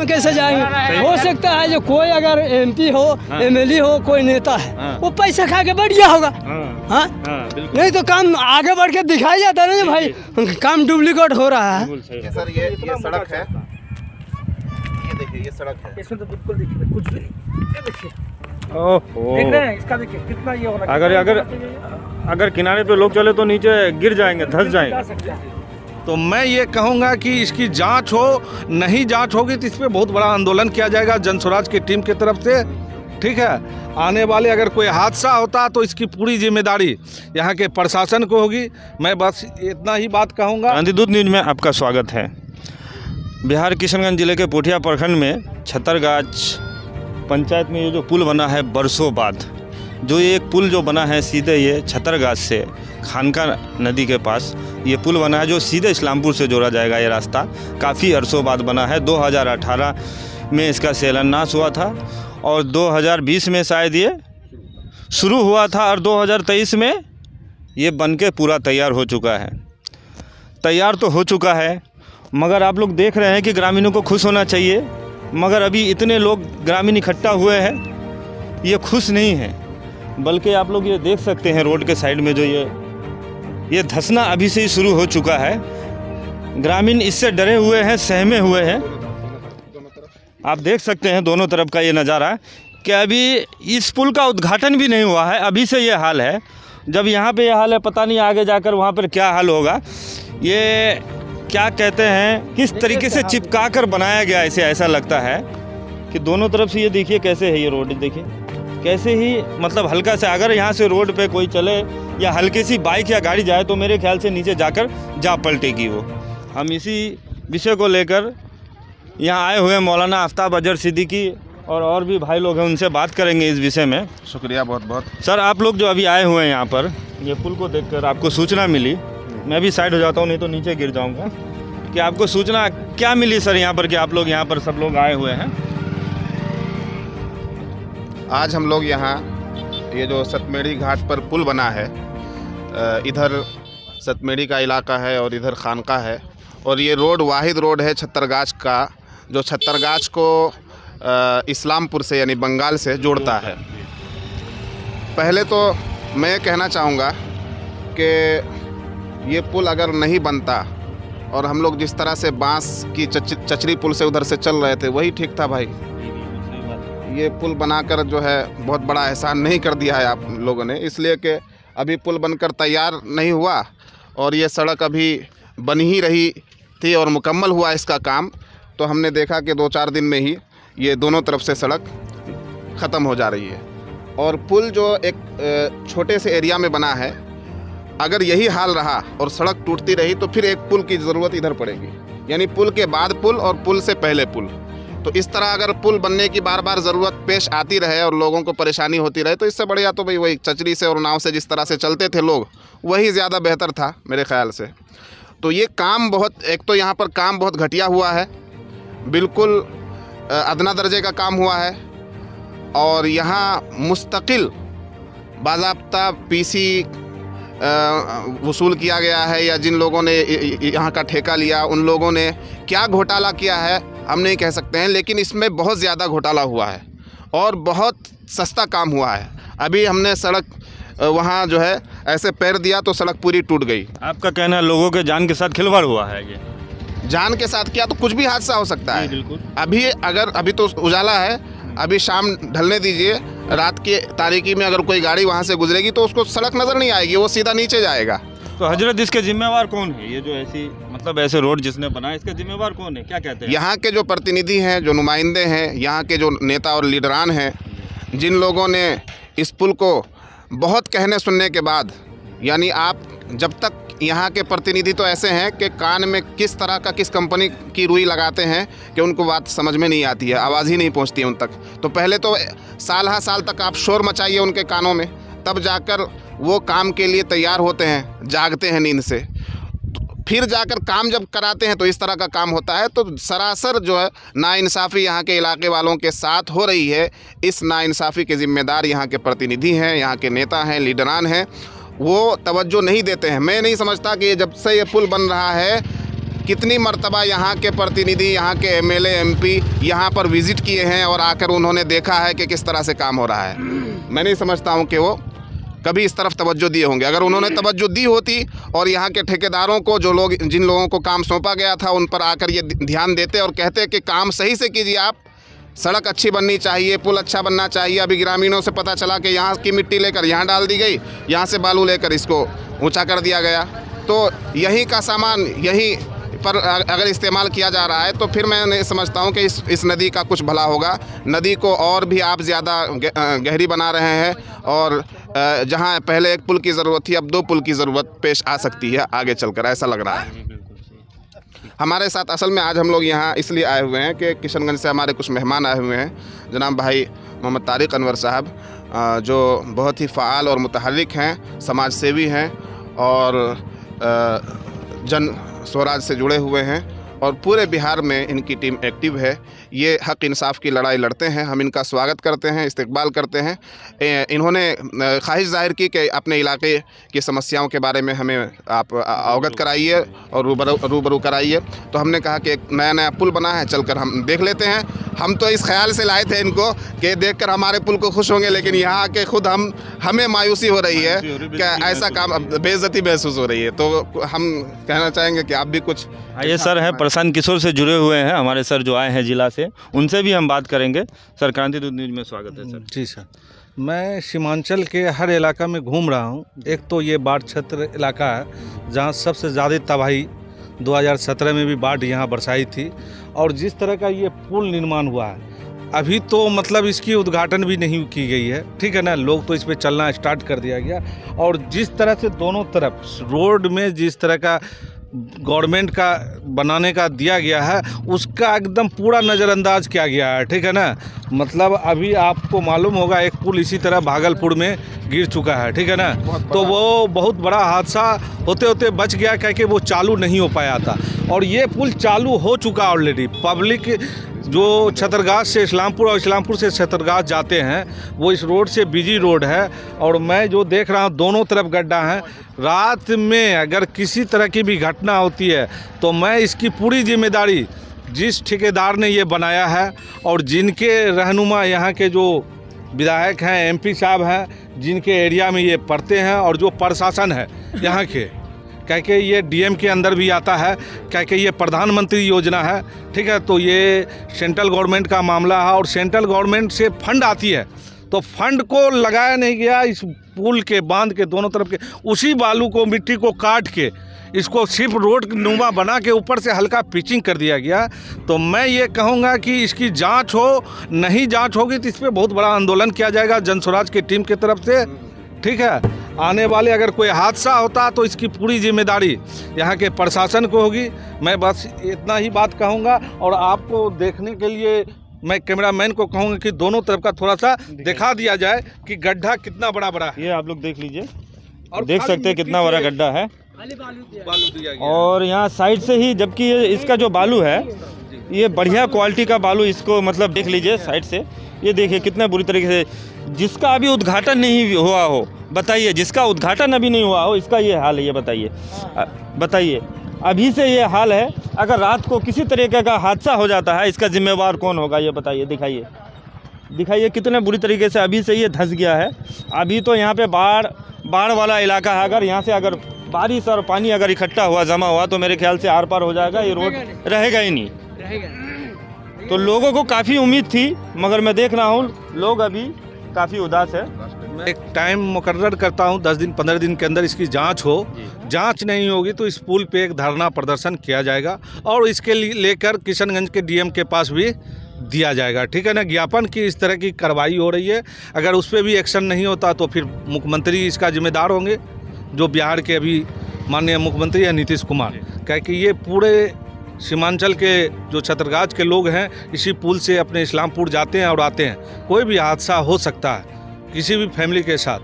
कैसे जाएंगे? हो सकता है जो कोई अगर एमपी हो, एमएलए हो, कोई नेता है, वो पैसा खा के बढ़ गया होगा। हाँ, नहीं तो काम आगे बढ़ के दिखाई जाता है ना भाई, काम डुप्लीकेट हो रहा है। सर ये सड़क है, ये देखिए ये सड़क है, इसमें तो बिल्कुल देखिए कुछ भी नहीं, ये देखिए देख रहे हैं इसका, देखिए कितना ये होना। अगर किनारे पे लोग चले तो नीचे गिर जाएंगे, धंस जाएंगे। तो मैं ये कहूँगा कि इसकी जांच हो, नहीं जांच होगी तो इस पर बहुत बड़ा आंदोलन किया जाएगा जन स्वराज की टीम की तरफ से। ठीक है, आने वाले अगर कोई हादसा होता तो इसकी पूरी जिम्मेदारी यहाँ के प्रशासन को होगी। मैं बस इतना ही बात कहूँगा। क्रांतिदूत न्यूज में आपका स्वागत है। बिहार किशनगंज जिले के पोठिया प्रखंड में छतरगाछ पंचायत में ये जो पुल बना है बरसों बाद, जो ये एक पुल जो बना है सीधे ये छतरगाछ से खानका नदी के पास ये पुल बना है, जो सीधे इस्लामपुर से जोड़ा जाएगा। ये रास्ता काफ़ी अरसों बाद बना है। 2018 में इसका शिलान्यास हुआ था और 2020 में शायद ये शुरू हुआ था और 2023 में ये बनके पूरा तैयार हो चुका है। तैयार तो हो चुका है, मगर आप लोग देख रहे हैं कि ग्रामीणों को खुश होना चाहिए, मगर अभी इतने लोग ग्रामीण इकट्ठा हुए हैं, ये खुश नहीं हैं। बल्कि आप लोग ये देख सकते हैं रोड के साइड में जो ये धंसना अभी से ही शुरू हो चुका है। ग्रामीण इससे डरे हुए हैं, सहमे हुए हैं। आप देख सकते हैं दोनों तरफ का ये नज़ारा कि अभी इस पुल का उद्घाटन भी नहीं हुआ है, अभी से ये हाल है। जब यहाँ पे ये हाल है, पता नहीं आगे जाकर वहाँ पर क्या हाल होगा। ये क्या कहते हैं, किस तरीके से चिपका कर बनाया गया, इसे ऐसा लगता है कि दोनों तरफ से ये देखिए कैसे है ये रोड, देखिए कैसे ही मतलब हल्का से अगर यहाँ से रोड पे कोई चले या हल्की सी बाइक या गाड़ी जाए तो मेरे ख्याल से नीचे जाकर जा पलटेगी वो। हम इसी विषय को लेकर यहाँ आए हुए मौलाना आफ्ताब अजहर सिद्दीकी और भी भाई लोग हैं, उनसे बात करेंगे इस विषय में। शुक्रिया बहुत बहुत। सर, आप लोग जो अभी आए हुए हैं यहाँ पर, ये पुल को देखकर आपको सूचना मिली, मैं भी साइड हो जाता हूँ नहीं तो नीचे गिर जाऊँगा, कि आपको सूचना क्या मिली सर यहाँ पर कि आप लोग यहाँ पर सब लोग आए हुए हैं? आज हम लोग यहाँ ये जो सतमेड़ी घाट पर पुल बना है, इधर सतमेड़ी का इलाका है और इधर खानका है, और ये रोड वाहिद रोड है छतरगाछ का, जो छतरगाछ को इस्लामपुर से यानी बंगाल से जोड़ता है। पहले तो मैं कहना चाहूँगा कि ये पुल अगर नहीं बनता और हम लोग जिस तरह से बांस की चचरी पुल से उधर से चल रहे थे वही ठीक था भाई। ये पुल बनाकर जो है बहुत बड़ा एहसान नहीं कर दिया है आप लोगों ने, इसलिए कि अभी पुल बनकर तैयार नहीं हुआ और ये सड़क अभी बन ही रही थी और मुकम्मल हुआ इसका काम, तो हमने देखा कि 2-4 दिन में ही ये दोनों तरफ से सड़क ख़त्म हो जा रही है। और पुल जो एक छोटे से एरिया में बना है, अगर यही हाल रहा और सड़क टूटती रही तो फिर एक पुल की ज़रूरत इधर पड़ेगी, यानी पुल के बाद पुल और पुल से पहले पुल। तो इस तरह अगर पुल बनने की बार बार ज़रूरत पेश आती रहे और लोगों को परेशानी होती रहे तो इससे बढ़िया तो भाई वही चचरी से और नाव से जिस तरह से चलते थे लोग, वही ज़्यादा बेहतर था मेरे ख़्याल से। तो ये काम बहुत, एक तो यहाँ पर काम बहुत घटिया हुआ है, बिल्कुल अदना दर्जे का काम हुआ है, और यहाँ मुस्तकिल बाज़ाब्ता पीसी वसूल किया गया है, या जिन लोगों ने यहाँ का ठेका लिया उन लोगों ने क्या घोटाला किया है हम नहीं कह सकते हैं, लेकिन इसमें बहुत ज़्यादा घोटाला हुआ है और बहुत सस्ता काम हुआ है। अभी हमने सड़क वहाँ जो है ऐसे पैर दिया तो सड़क पूरी टूट गई। आपका कहना है लोगों के जान के साथ खिलवाड़ हुआ है? ये जान के साथ क्या, तो कुछ भी हादसा हो सकता है। बिल्कुल। अभी तो उजाला है, अभी शाम ढलने दीजिए, रात की तारीकी में अगर कोई गाड़ी वहाँ से गुजरेगी तो उसको सड़क नज़र नहीं आएगी, वो सीधा नीचे जाएगा। तो हजरत इसके जिम्मेवार कौन है? ये जो ऐसे रोड जिसने बनाया, इसका जिम्मेवार कौन है, क्या कहते हैं? यहाँ के जो प्रतिनिधि हैं, जो नुमाइंदे हैं, यहाँ के जो नेता और लीडरान हैं, जिन लोगों ने इस पुल को बहुत कहने सुनने के बाद, यानी आप जब तक यहाँ के प्रतिनिधि तो ऐसे हैं कि कान में किस तरह का किस कंपनी की रुई लगाते हैं कि उनको बात समझ में नहीं आती है, आवाज़ ही नहीं पहुँचती है उन तक। तो पहले तो साल तक आप शोर मचाइए उनके कानों में, तब जाकर वो काम के लिए तैयार होते हैं, जागते हैं नींद से, फिर जाकर काम जब कराते हैं तो इस तरह का काम होता है। तो सरासर जो है नाइंसाफ़ी यहाँ के इलाके वालों के साथ हो रही है। इस नाइंसाफ़ी के ज़िम्मेदार यहाँ के प्रतिनिधि हैं, यहाँ के नेता हैं, लीडरान हैं, वो तवज्जो नहीं देते हैं। मैं नहीं समझता कि जब से ये पुल बन रहा है कितनी मर्तबा यहाँ के प्रतिनिधि, यहाँ के एमएलए एमपी यहाँ पर विजिट किए हैं और आकर उन्होंने देखा है कि किस तरह से काम हो रहा है। मैं नहीं समझता हूँ कि वो कभी इस तरफ तवज्जो दिए होंगे। अगर उन्होंने तवज्जो दी होती और यहाँ के ठेकेदारों को, जिन लोगों को काम सौंपा गया था, उन पर आकर ये ध्यान देते और कहते कि काम सही से कीजिए आप, सड़क अच्छी बननी चाहिए, पुल अच्छा बनना चाहिए। अभी ग्रामीणों से पता चला कि यहाँ की मिट्टी लेकर यहाँ डाल दी गई, यहाँ से बालू लेकर इसको ऊंचा कर दिया गया। तो यहीं का सामान यहीं पर अगर इस्तेमाल किया जा रहा है तो फिर मैं नहीं समझता हूँ कि इस नदी का कुछ भला होगा। नदी को और भी आप ज़्यादा गहरी बना रहे हैं और जहाँ पहले एक पुल की ज़रूरत थी, अब 2 पुल की ज़रूरत पेश आ सकती है आगे चलकर, ऐसा लग रहा है। हमारे साथ असल में आज हम लोग यहाँ इसलिए आए हुए हैं कि किशनगंज से हमारे कुछ मेहमान आए हुए हैं। जनाब भाई मोहम्मद तारिक अनवर साहब, जो बहुत ही फ़ाल और मुतहर्रिक हैं, समाज सेवी हैं और जन स्वराज से जुड़े हुए हैं और पूरे बिहार में इनकी टीम एक्टिव है। ये हक़ इंसाफ की लड़ाई लड़ते हैं। हम इनका स्वागत करते हैं, इस्तकबाल करते हैं। इन्होंने ख्वाहिश ज़ाहिर की कि अपने इलाके की समस्याओं के बारे में हमें आप अवगत कराइए और रूबरू कराइए। तो हमने कहा कि एक नया पुल बना है, चलकर हम देख लेते हैं। हम तो इस ख्याल से लाए थे इनको कि देखकर हमारे पुल को खुश होंगे, लेकिन यहाँ आके खुद हमें मायूसी हो रही है कि ऐसा काम, बेइज्जती महसूस हो रही है। तो हम कहना चाहेंगे कि आप भी कुछ। ये सर है प्रशांत किशोर से जुड़े हुए हैं हमारे सर, जो आए हैं जिला से, उनसे भी हम बात करेंगे। सर, क्रांति दूत न्यूज़ में स्वागत है सर। जी सर, मैं सीमांचल के हर इलाका में घूम रहा हूँ। एक तो ये बाढ़ क्षेत्र इलाका है जहाँ सबसे ज़्यादा तबाही 2017 में भी बाढ़ यहाँ बरसाई थी। और जिस तरह का ये पुल निर्माण हुआ है, अभी तो मतलब इसकी उद्घाटन भी नहीं की गई है, ठीक है ना। लोग तो इस पे चलना स्टार्ट कर दिया गया और जिस तरह से दोनों तरफ रोड में जिस तरह का गवर्नमेंट का बनाने का दिया गया है, उसका एकदम पूरा नज़रअंदाज किया गया है, ठीक है ना। मतलब अभी आपको मालूम होगा एक पुल इसी तरह भागलपुर में गिर चुका है, ठीक है ना। तो वो बहुत बड़ा हादसा होते होते बच गया क्योंकि वो चालू नहीं हो पाया था। और ये पुल चालू हो चुका ऑलरेडी। पब्लिक जो छतरगाछ से इस्लामपुर और इस्लामपुर से छतरगाछ जाते हैं, वो इस रोड से बिजी रोड है और मैं जो देख रहा हूँ दोनों तरफ गड्ढा है। रात में अगर किसी तरह की भी घटना होती है तो मैं इसकी पूरी जिम्मेदारी जिस ठेकेदार ने ये बनाया है और जिनके रहनुमा यहाँ के जो विधायक हैं, एमपी साहब हैं, जिनके एरिया में ये पड़ते हैं, और जो प्रशासन है यहाँ के, क्योंकि ये डीएम के अंदर भी आता है, क्योंकि ये प्रधानमंत्री योजना है, ठीक है। तो ये सेंट्रल गवर्नमेंट का मामला है और सेंट्रल गवर्नमेंट से फंड आती है, तो फंड को लगाया नहीं गया इस पुल के बांध के दोनों तरफ के, उसी बालू को, मिट्टी को काट के इसको सिर्फ रोड नुमा बना के ऊपर से हल्का पिचिंग कर दिया गया। तो मैं ये कहूँगा कि इसकी जांच हो, नहीं जांच होगी तो इस पर बहुत बड़ा आंदोलन किया जाएगा जन स्वराज की टीम की तरफ से, ठीक है। आने वाले अगर कोई हादसा होता तो इसकी पूरी जिम्मेदारी यहाँ के प्रशासन को होगी। मैं बस इतना ही बात कहूँगा और आपको देखने के लिए मैं कैमरामैन को कहूँगा कि दोनों तरफ का थोड़ा सा दिखा दिया जाए कि गड्ढा कितना बड़ा है। ये आप लोग देख लीजिए और देख सकते हैं कितना बड़ा गड्ढा है। बालू दिया गया और यहाँ साइड से ही, जबकि इसका जो बालू है ये बढ़िया क्वालिटी का बालू, इसको मतलब देख लीजिए साइड से, ये देखिए कितना बुरी तरीके से, जिसका अभी उद्घाटन नहीं हुआ हो, बताइए, जिसका उद्घाटन अभी नहीं हुआ हो इसका ये हाल है। ये बताइए अभी से ये हाल है। अगर रात को किसी तरीके का हादसा हो जाता है, इसका जिम्मेवार कौन होगा, ये बताइए। दिखाइए कितने बुरी तरीके से अभी से ये धंस गया है। अभी तो यहाँ पे बाढ़ वाला इलाका है। अगर यहाँ से अगर बारिश और पानी अगर इकट्ठा हुआ, जमा हुआ, तो मेरे ख्याल से आर पार हो जाएगा, ये रोड रहेगा ही नहीं। तो लोगों को काफ़ी उम्मीद थी, मगर मैं देख रहा हूँ लोग अभी काफ़ी उदास है। मैं एक टाइम मुकर्रर करता हूँ 10 दिन 15 दिन के अंदर इसकी जांच हो। जांच नहीं होगी तो इस पुल पे एक धरना प्रदर्शन किया जाएगा और इसके लेकर किशनगंज के डीएम के पास भी दिया जाएगा, ठीक है ना, ज्ञापन की इस तरह की कार्रवाई हो रही है। अगर उस पर भी एक्शन नहीं होता तो फिर मुख्यमंत्री इसका जिम्मेदार होंगे, जो बिहार के अभी माननीय मुख्यमंत्री हैं नीतीश कुमार। क्योंकि ये पूरे सीमांचल के जो छतरगाछ के लोग हैं इसी पुल से अपने इस्लामपुर जाते हैं और आते हैं। कोई भी हादसा हो सकता है किसी भी फैमिली के साथ,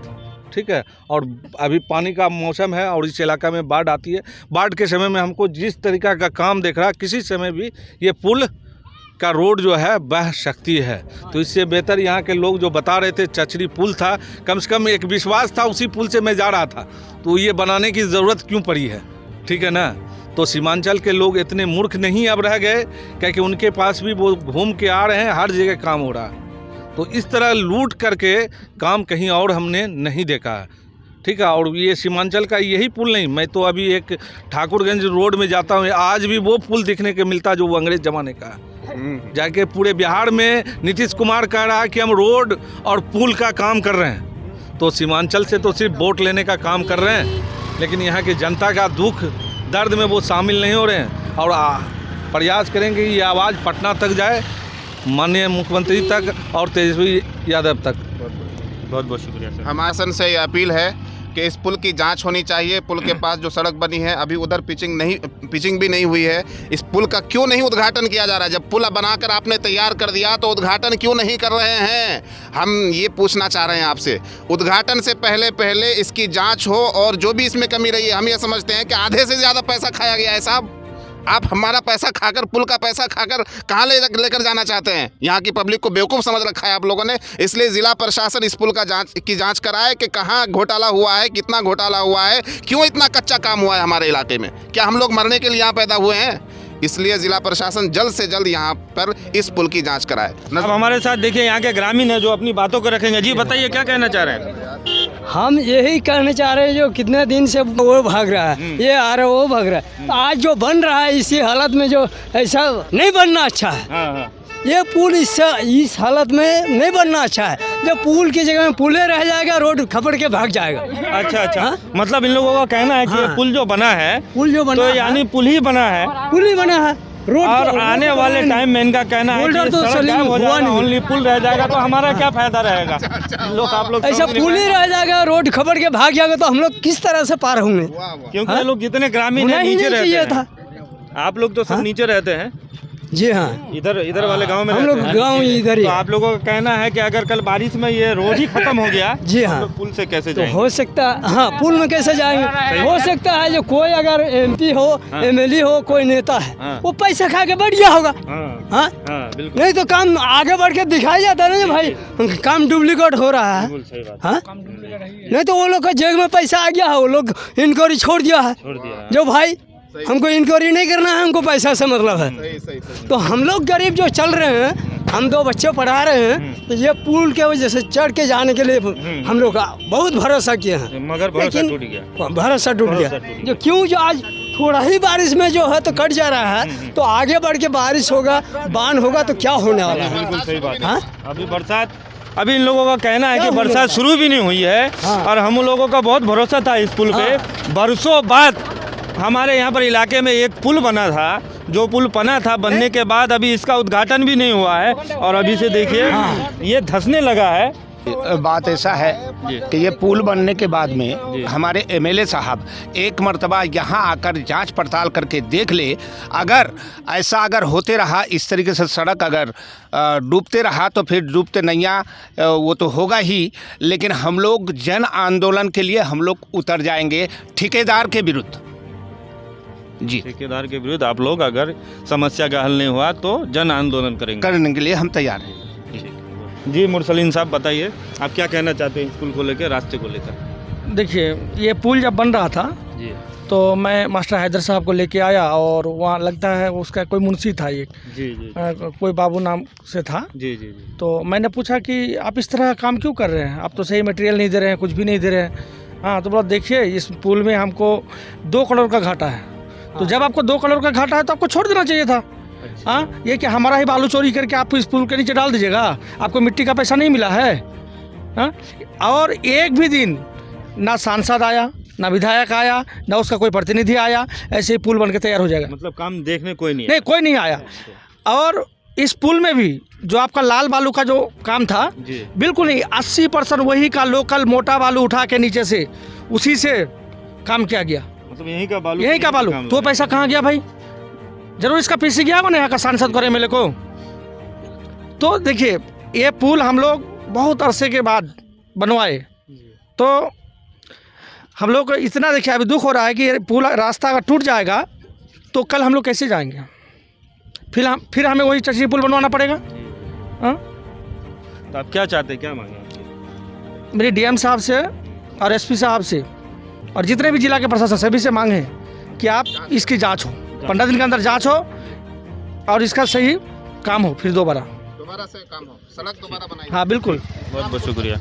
ठीक है। और अभी पानी का मौसम है और इस इलाका में बाढ़ आती है। बाढ़ के समय में हमको जिस तरीका का काम दिख रहा है, किसी समय भी ये पुल का रोड जो है बह सकती है। तो इससे बेहतर यहाँ के लोग जो बता रहे थे चचरी पुल था, कम से कम एक विश्वास था, उसी पुल से मैं जा रहा था, तो ये बनाने की ज़रूरत क्यों पड़ी है, ठीक है ना। तो सीमांचल के लोग इतने मूर्ख नहीं अब रह गए, क्योंकि उनके पास भी वो घूम के आ रहे हैं, हर जगह काम हो रहा है। तो इस तरह लूट करके काम कहीं और हमने नहीं देखा है, ठीक है। और ये सीमांचल का यही पुल नहीं, मैं तो अभी एक ठाकुरगंज रोड में जाता हूँ, आज भी वो पुल दिखने के मिलता जो वो अंग्रेज ज़माने का है। जाके पूरे बिहार में नीतीश कुमार कह रहा है कि हम रोड और पुल का काम कर रहे हैं, तो सीमांचल से तो सिर्फ वोट लेने का काम कर रहे हैं, लेकिन यहाँ की जनता का दुख दर्द में वो शामिल नहीं हो रहे हैं। और प्रयास करेंगे कि ये आवाज़ पटना तक जाए, माननीय मुख्यमंत्री तक और तेजस्वी यादव तक। बहुत बहुत शुक्रिया सर। हमारे सन से ये अपील है कि इस पुल की जांच होनी चाहिए। पुल के पास जो सड़क बनी है अभी उधर पिचिंग भी नहीं हुई है। इस पुल का क्यों नहीं उद्घाटन किया जा रहा है? जब पुल बनाकर आपने तैयार कर दिया तो उद्घाटन क्यों नहीं कर रहे हैं? हम ये पूछना चाह रहे हैं आपसे। उद्घाटन से पहले इसकी जांच हो और जो भी इसमें कमी रही है, हम ये समझते हैं कि आधे से ज़्यादा पैसा खाया गया है साहब। आप हमारा पैसा खाकर, पुल का पैसा खाकर कहाँ लेकर जाना चाहते हैं? यहाँ की पब्लिक को बेवकूफ़ समझ रखा है आप लोगों ने। इसलिए ज़िला प्रशासन इस पुल का जांच कराए कि कहाँ घोटाला हुआ है, कितना घोटाला हुआ है, क्यों इतना कच्चा काम हुआ है हमारे इलाके में। क्या हम लोग मरने के लिए यहाँ पैदा हुए हैं? इसलिए ज़िला प्रशासन जल्द से जल्द यहाँ पर इस पुल की जाँच कराए। अब हमारे साथ देखिए यहाँ के ग्रामीण है जो अपनी बातों को रखेंगे। जी बताइए, क्या कहना चाह रहे हैं? हम यही कहना चाह रहे हैं, जो कितने दिन से वो भाग रहा है, ये आ रहा है वो भाग रहा है, आज जो बन रहा है इसी हालत में, जो ऐसा नहीं बनना अच्छा है। हाँ। ये पुल इस हालत में नहीं बनना अच्छा है। जब पुल की जगह में पुले रह जाएगा, रोड खपड़ के भाग जाएगा। अच्छा। हाँ? मतलब इन लोगों का कहना है कि ये पुल जो बना है, तो यानी पुल ही बना है, पुल ही बना है। रोड और आने वाले टाइम में इनका कहना है कि तो सड़क गायब हो जाएगा, ओनली पुल रह जाएगा, तो हमारा क्या फायदा रहेगा? आप लोग ऐसा पुल ही रह जाएगा, रोड खबर के भाग जाएगा, तो हम लोग किस तरह से पार होंगे? क्योंकि ये लोग जितने ग्रामीण हैं नीचे रहते हैं। था। आप लोग तो सब नीचे रहते हैं। जी हाँ, इधर वाले गांव में हम लोग गाँव इधर ही। तो आप लोगों का कहना है कि अगर कल बारिश में ये रोड ही खत्म हो गया, जी हाँ, तो पुल से कैसे तो जाएंगे? हो सकता है, हाँ, पुल में कैसे जाएंगे? हो सकता है जो कोई अगर MP हो, MLA हो, कोई नेता है, वो पैसा खा के बढ़ गया होगा। हाँ, बिल्कुल। नहीं तो काम आगे बढ़ के दिखाई जाता है ना भाई, काम डुप्लीकेट हो रहा है। हाँ, नहीं तो वो लोग का जेब में पैसा आ गया है, वो लोग इंक्वायरी छोड़ दिया है। जो भाई हमको इंक्वायरी नहीं करना है, हमको पैसा से मतलब है। तो हम लोग गरीब जो चल रहे हैं, हम 2 बच्चे पढ़ा रहे हैं, तो ये पुल के वजह से चढ़ के जाने के लिए हम लोग का बहुत भरोसा किए हैं, मगर भरोसा टूट गया। भरोसा टूट गया। जो क्यों, जो आज थोड़ा ही बारिश में जो है तो कट जा रहा है, तो आगे बढ़ के बारिश होगा, बान होगा, तो क्या होने वाला है? बिल्कुल सही बात है। अभी बरसात, अभी इन लोगों का कहना है कि बरसात शुरू भी नहीं हुई है, और हम लोगों का बहुत भरोसा था इस पुल पे। बरसों बाद हमारे यहाँ पर इलाके में एक पुल बना था, जो पुल बना था, बनने के बाद अभी इसका उद्घाटन भी नहीं हुआ है, और अभी से देखिए ये धंसने लगा है। बात ऐसा है कि ये पुल बनने के बाद में हमारे MLA साहब एक मर्तबा यहाँ आकर जांच पड़ताल करके देख ले। अगर ऐसा होते रहा, इस तरीके से सड़क अगर डूबते रहा, तो फिर डूबते नैया वो तो होगा ही, लेकिन हम लोग जन आंदोलन के लिए हम लोग उतर जाएंगे ठेकेदार के विरुद्ध। जी, ठेकेदार के विरुद्ध आप लोग, अगर समस्या का हल नहीं हुआ तो जन आंदोलन करेंगे। करने के लिए हम तैयार हैं। जी मुरसलीन साहब बताइए, आप क्या कहना चाहते हैं स्कूल को लेकर, रास्ते को लेकर? देखिए, ये पुल जब बन रहा था जी, तो मैं मास्टर हैदर साहब को लेके आया, और वहाँ लगता है उसका कोई मुंशी था, एक जी जी कोई बाबू नाम से था। जी जी जी। तो मैंने पूछा कि आप इस तरह काम क्यों कर रहे हैं, आप तो सही मटेरियल नहीं दे रहे हैं, कुछ भी नहीं दे रहे हैं। हाँ, तो बोला देखिए, इस पुल में हमको 2 करोड़ का घाटा है, तो जब आपको 2 करोड़ का घाटा है तो आपको छोड़ देना चाहिए था। हाँ, ये कि हमारा ही बालू चोरी करके आप इस पुल के नीचे डाल दीजिएगा, आपको मिट्टी का पैसा नहीं मिला है। हाँ, और एक भी दिन ना सांसद आया, ना विधायक आया, ना उसका कोई प्रतिनिधि आया, ऐसे ही पुल बन के तैयार हो जाएगा। मतलब काम देखने कोई नहीं? नहीं, कोई नहीं आया। और इस पुल में भी जो आपका लाल बालू का जो काम था, बिल्कुल नहीं, 80% वही का लोकल मोटा बालू उठा के नीचे से उसी से काम किया गया। मतलब यही का बालू, तो पैसा कहाँ गया भाई? जरूर इसका PC गया होगा ना यहाँ का सांसद को, MLA को। तो देखिए, ये पुल हम लोग बहुत अरसे के बाद बनवाए, तो हम लोग को इतना देखिए अभी दुख हो रहा है कि ये पुल रास्ता अगर टूट जाएगा तो कल हम लोग कैसे जाएंगे? फिर हमें वही चचरी पुल बनवाना पड़ेगा। हाँ, तो आप क्या चाहते हैं, क्या मांगे? मेरी DM साहब से और SP साहब से और जितने भी जिला के प्रशासन सभी से मांग है कि आप इसकी जांच हो, 15 दिन के अंदर जांच हो और इसका सही काम हो, फिर दोबारा दोबारा से काम हो, सड़क दोबारा बनाई। हाँ बिल्कुल। बहुत बहुत शुक्रिया।